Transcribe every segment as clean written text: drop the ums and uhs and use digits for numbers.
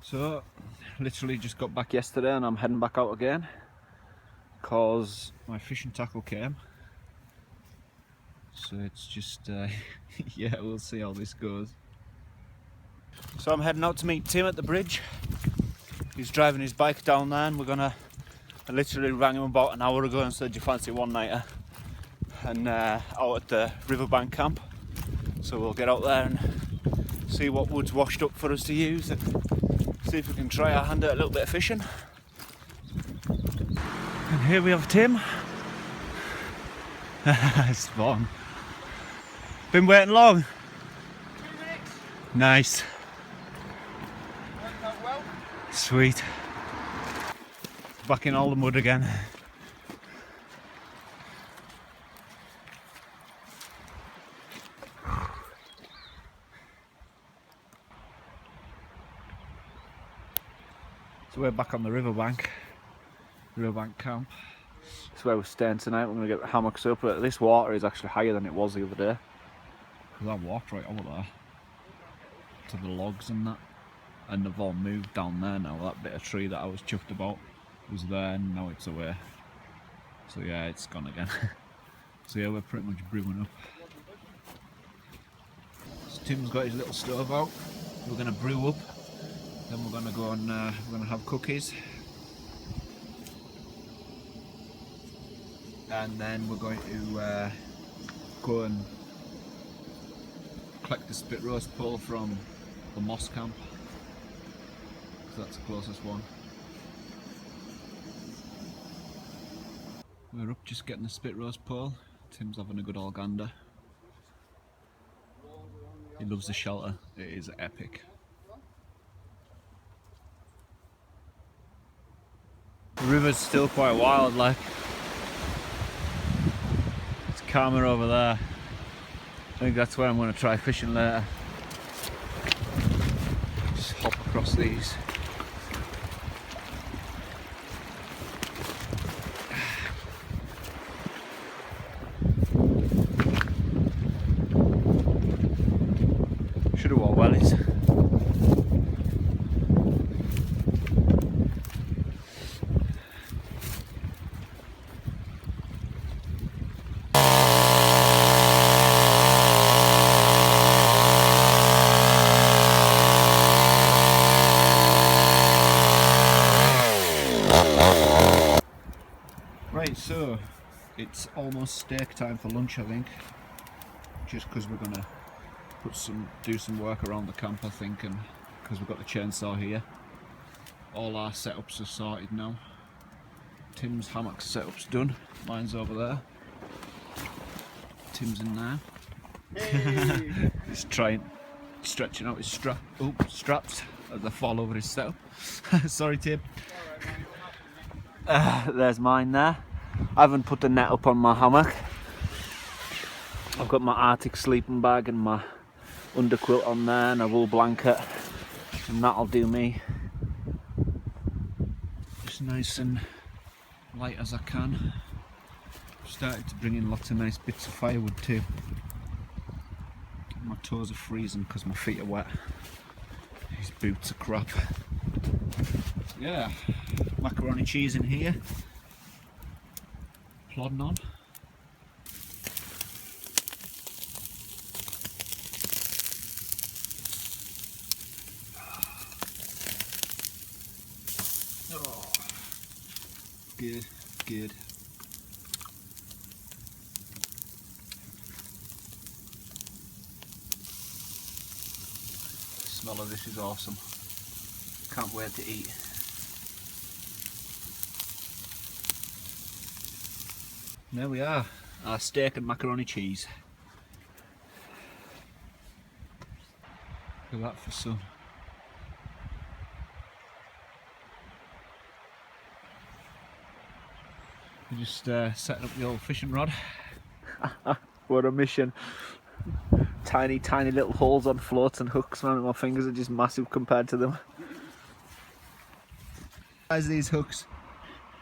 So, literally just got back yesterday and I'm heading back out again because my fishing tackle came. So it's just, yeah, we'll see how this goes. So I'm heading out to meet Tim at the bridge. He's driving his bike down there and I literally rang him about an hour ago and said, do you fancy one nighter? And out at the riverbank camp. So we'll get out there and see what wood's washed up for us to use and see if we can try our hand at a little bit of fishing. And here we have Tim. It's fun. Been waiting long? 2 minutes. Nice. Worked out well. Sweet. Back in all the mud again. So we're back on the riverbank camp. That's where we're staying tonight. We're going to get the hammocks up. But this water is actually higher than it was the other day. Because I walked right over there to the logs and that, and they've all moved down there now. That bit of tree that I was chuffed about was there and now it's away. So yeah, it's gone again. So yeah, we're pretty much brewing up. So Tim's got his little stove out. We're going to brew up. Then we're going to go and we're going to have cookies. And then we're going to go and collect the spit roast pole from the moss camp. So that's the closest one. We're up just getting the spit roast pole. Tim's having a good old gander. He loves the shelter. It is epic. The river's still quite wild, like. It's calmer over there. I think that's where I'm going to try fishing later. Just hop across these. Should have wore wellies. Right, so it's almost steak time for lunch, I think. Just because we're gonna do some work around the camp, I think, and because we've got the chainsaw here. All our setups are sorted now. Tim's hammock setup's done. Mine's over there. Tim's in there. Hey. He's stretching out his straps as they fall over his setup. Sorry, Tim. There's mine there. I haven't put the net up on my hammock. I've got my Arctic sleeping bag and my underquilt on there and a wool blanket, and that'll do me. Just nice and light as I can. Started to bring in lots of nice bits of firewood too. My toes are freezing because my feet are wet. These boots are crap. Yeah, macaroni cheese in here. Plodding on. Oh, good, good. The smell of this is awesome. Can't wait to eat. There we are, our steak and macaroni cheese. Look at that for sun. We're just setting up the old fishing rod. What a mission. Tiny little holes on floats and hooks, man. My fingers are just massive compared to them. Guys, these hooks.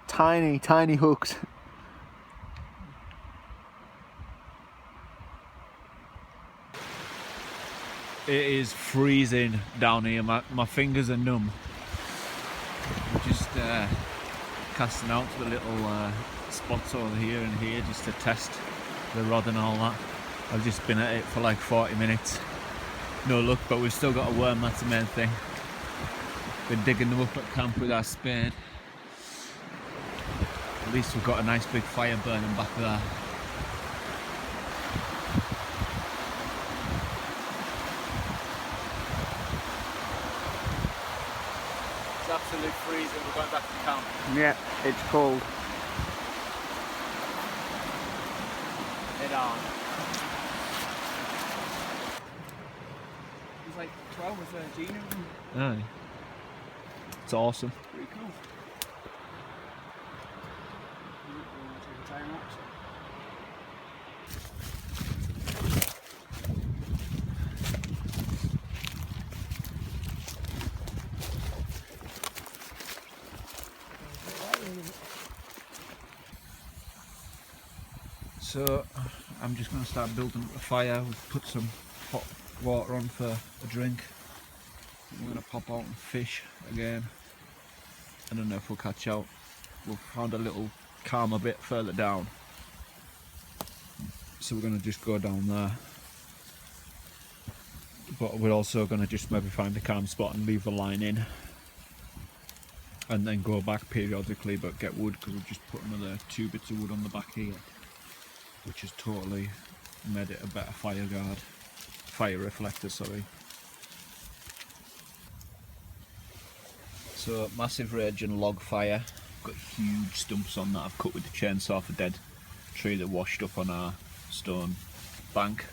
Tiny hooks. It is freezing down here. My fingers are numb. We're just casting out to the little spots over here and here just to test the rod and all that. I've just been at it for like 40 minutes. No luck, but we've still got a worm, that's the main thing. Been digging them up at camp with our spade. At least we've got a nice big fire burning back there. It's absolutely freezing, we're going back to camp. Yeah, it's cold. Head on. There's like 12 or 13 of them. Aye. It's awesome. Pretty cool. Take a time lapse. So I'm just going to start building up a fire. We've put some hot water on for a drink. We're going to pop out and fish again. I don't know if we'll catch out. We've found a little calmer bit further down. So we're going to just go down there. But we're also going to just maybe find a calm spot and leave the line in. And then go back periodically but get wood, because we've just put another 2 bits of wood on the back here, which has totally made it a better fire reflector, sorry. So massive raging log fire. Got huge stumps on that I've cut with the chainsaw for dead tree that washed up on our stone bank.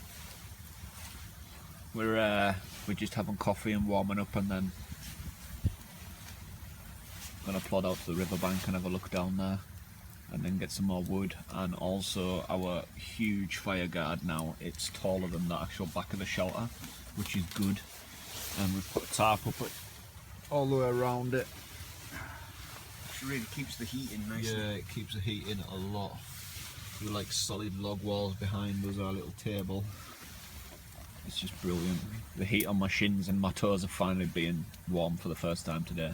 We're just having coffee and warming up, and then gonna plod out to the riverbank and have a look down there, and then get some more wood. And also our huge fire guard now, it's taller than the actual back of the shelter, which is good. And we've put a tarp up it all the way around it. It really keeps the heat in nicely. Yeah, it keeps the heat in a lot. With like solid log walls behind us, our little table. It's just brilliant. The heat on my shins and my toes are finally being warm for the first time today.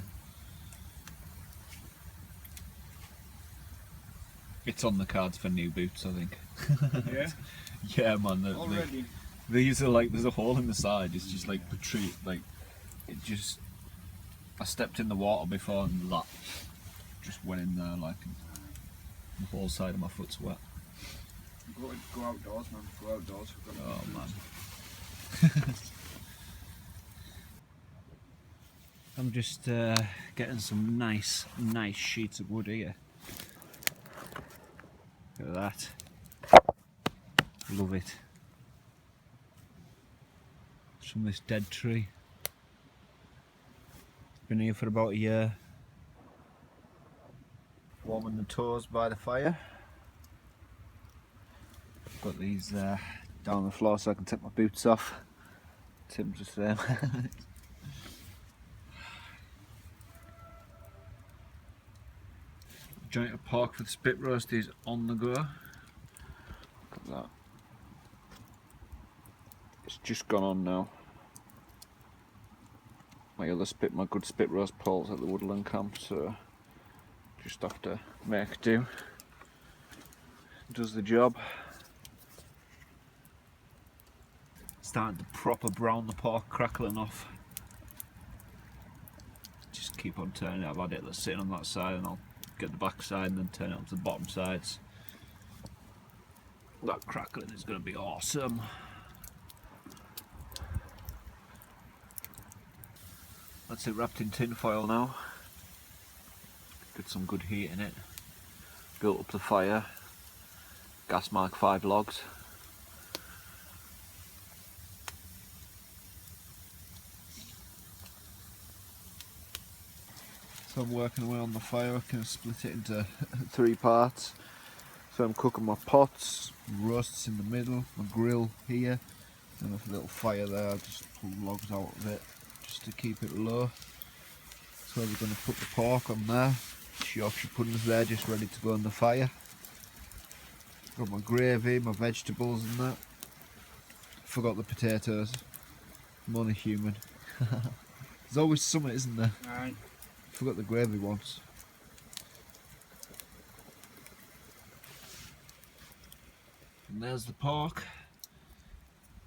It's on the cards for new boots, I think. Yeah? Yeah, man. Already? These are like, there's a hole in the side. It's just like protrude, like it just. I stepped in the water before and that just went in there, like the whole side of my foot's wet. Go outdoors, man. Go outdoors. Oh man. I'm just getting some nice sheets of wood here. Look at that. Love it. It's from this dead tree. It's been here for about a year. Warming the toes by the fire. I've got these down the floor so I can take my boots off. Tim's just there. Joint of pork for the spit roast is on the go. Look at that. It's just gone on now. My good spit roast poles at the woodland camp, so just have to make do. Does the job. Starting to proper brown the pork, crackling off. Just keep on turning it. I've had it that's sitting on that side, and I'll get the back side and then turn it onto the bottom sides. That crackling is going to be awesome. That's it, wrapped in tin foil now. Get some good heat in it. Built up the fire. Gas mark 5 logs. So I'm working away on the fire. I can split it into 3 parts. So I'm cooking my pots, roasts in the middle, my grill here, and a little fire there. I'll just pull logs out of it just to keep it low. So we're going to put the pork on there. Yorkshire pudding's there, just ready to go on the fire. Got my gravy, my vegetables and that. Forgot the potatoes. I'm only human. There's always something, isn't there? Aye. Forgot the gravy once. And there's the pork.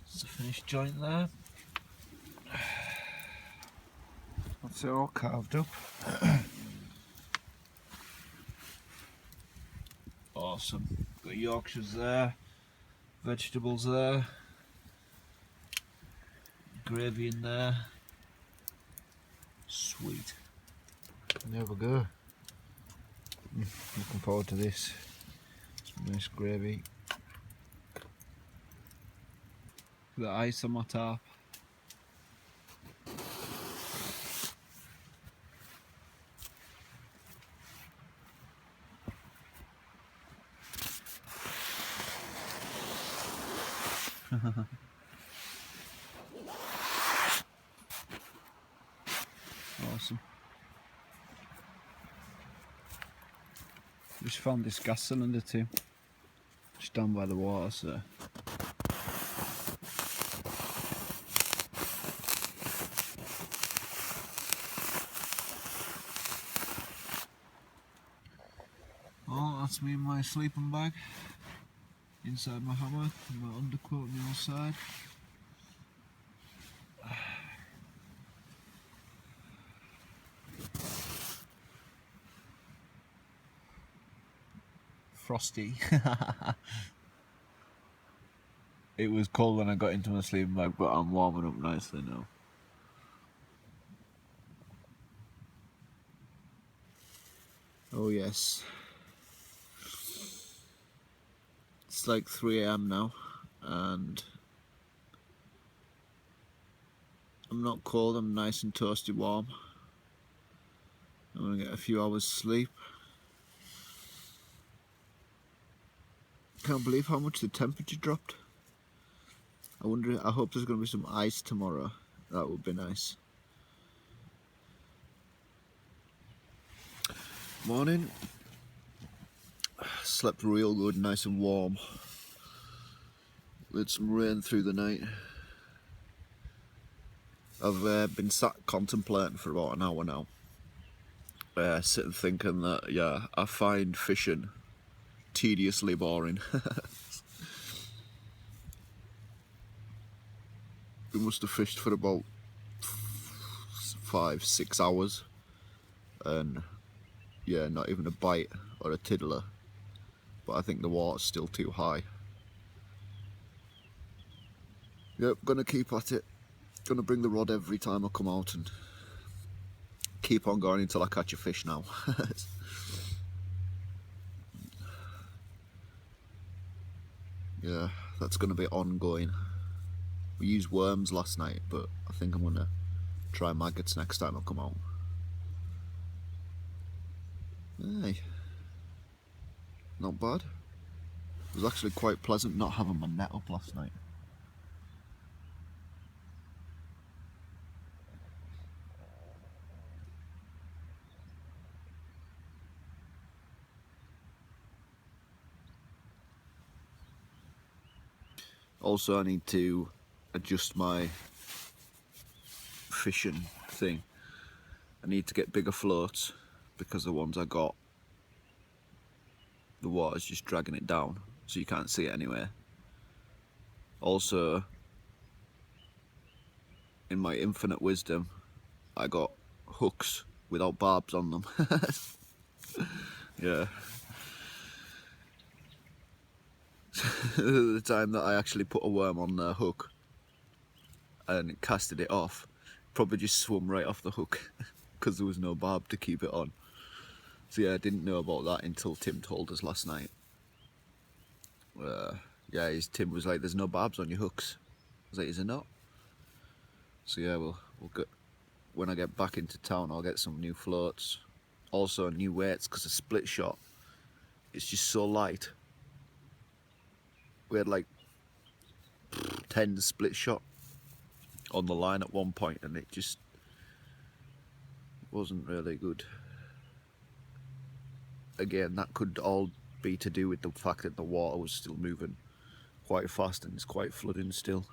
It's a finished joint there. That's it all carved up. Awesome. Got Yorkshires there, vegetables there, gravy in there. Sweet. There we go. Looking forward to this. Some nice gravy. The ice on my top. Awesome. Just found this gas cylinder too. Just down by the water, so. Oh, that's me in my sleeping bag. Inside my hammock, and my undercoat on the outside. Frosty. It was cold when I got into my sleeping bag, but I'm warming up nicely now. Oh yes. It's like 3 AM now, and I'm not cold, I'm nice and toasty warm. I'm gonna get a few hours sleep. Can't believe how much the temperature dropped. I hope there's gonna be some ice tomorrow. That would be nice. Morning. Slept real good, nice and warm. We had some rain through the night. I've been sat contemplating for about an hour now. Sitting thinking that, yeah, I find fishing tediously boring. We must have fished for about 5-6 hours, and yeah, not even a bite or a tiddler. But I think the water's still too high. Yep, gonna keep at it. Gonna bring the rod every time I come out and keep on going until I catch a fish now. Yeah, that's gonna be ongoing. We used worms last night, but I think I'm gonna try maggots next time I come out. Hey, not bad. It was actually quite pleasant not having my net up last night. Also, I need to adjust my fishing thing. I need to get bigger floats because the ones I got, the water's just dragging it down, so you can't see it anywhere. Also, in my infinite wisdom, I got hooks without barbs on them. Yeah. The time that I actually put a worm on the hook and it casted it off, probably just swum right off the hook because there was no barb to keep it on. So yeah, I didn't know about that until Tim told us last night. Yeah, Tim was like, "There's no barbs on your hooks." I was like, "Is there not?" So yeah, we'll get, when I get back into town, I'll get some new floats, also new weights, because a split shot, it's just so light. We had like 10 split shot on the line at one point, and it just wasn't really good. Again, that could all be to do with the fact that the water was still moving quite fast and it's quite flooding still.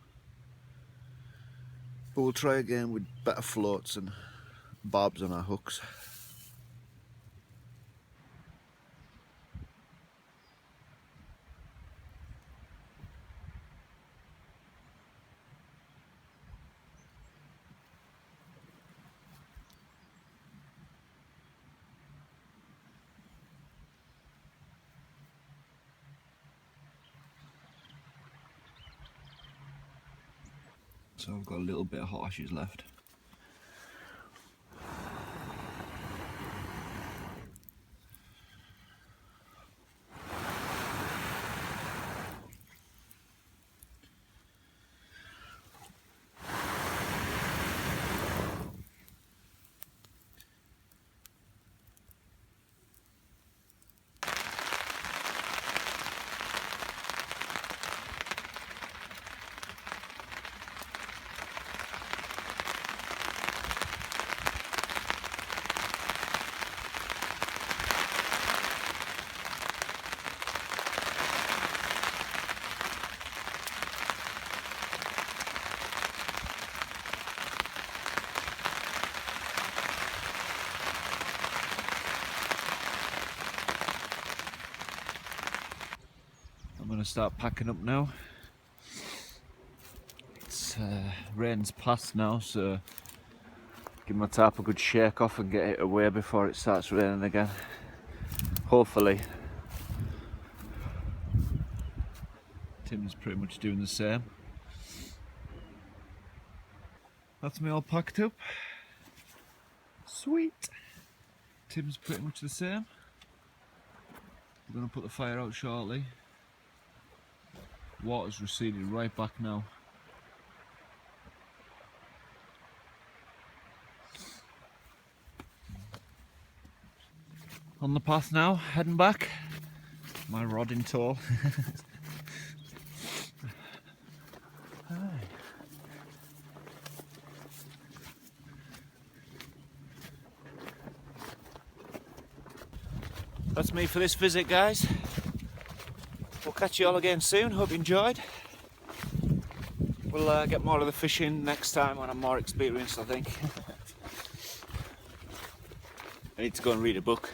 But we'll try again with better floats and barbs on our hooks. So I've got a little bit of hot ashes left. I'm going to start packing up now. It's rain's past now, so give my tarp a good shake off and get it away before it starts raining again. Hopefully. Tim's pretty much doing the same. That's me all packed up. Sweet. Tim's pretty much the same. We're going to put the fire out shortly. Water's receded right back now. On the path now, heading back. My rod in tow. That's me for this visit, guys. We'll catch you all again soon. Hope you enjoyed. We'll get more of the fishing next time when I'm more experienced, I think. I need to go and read a book.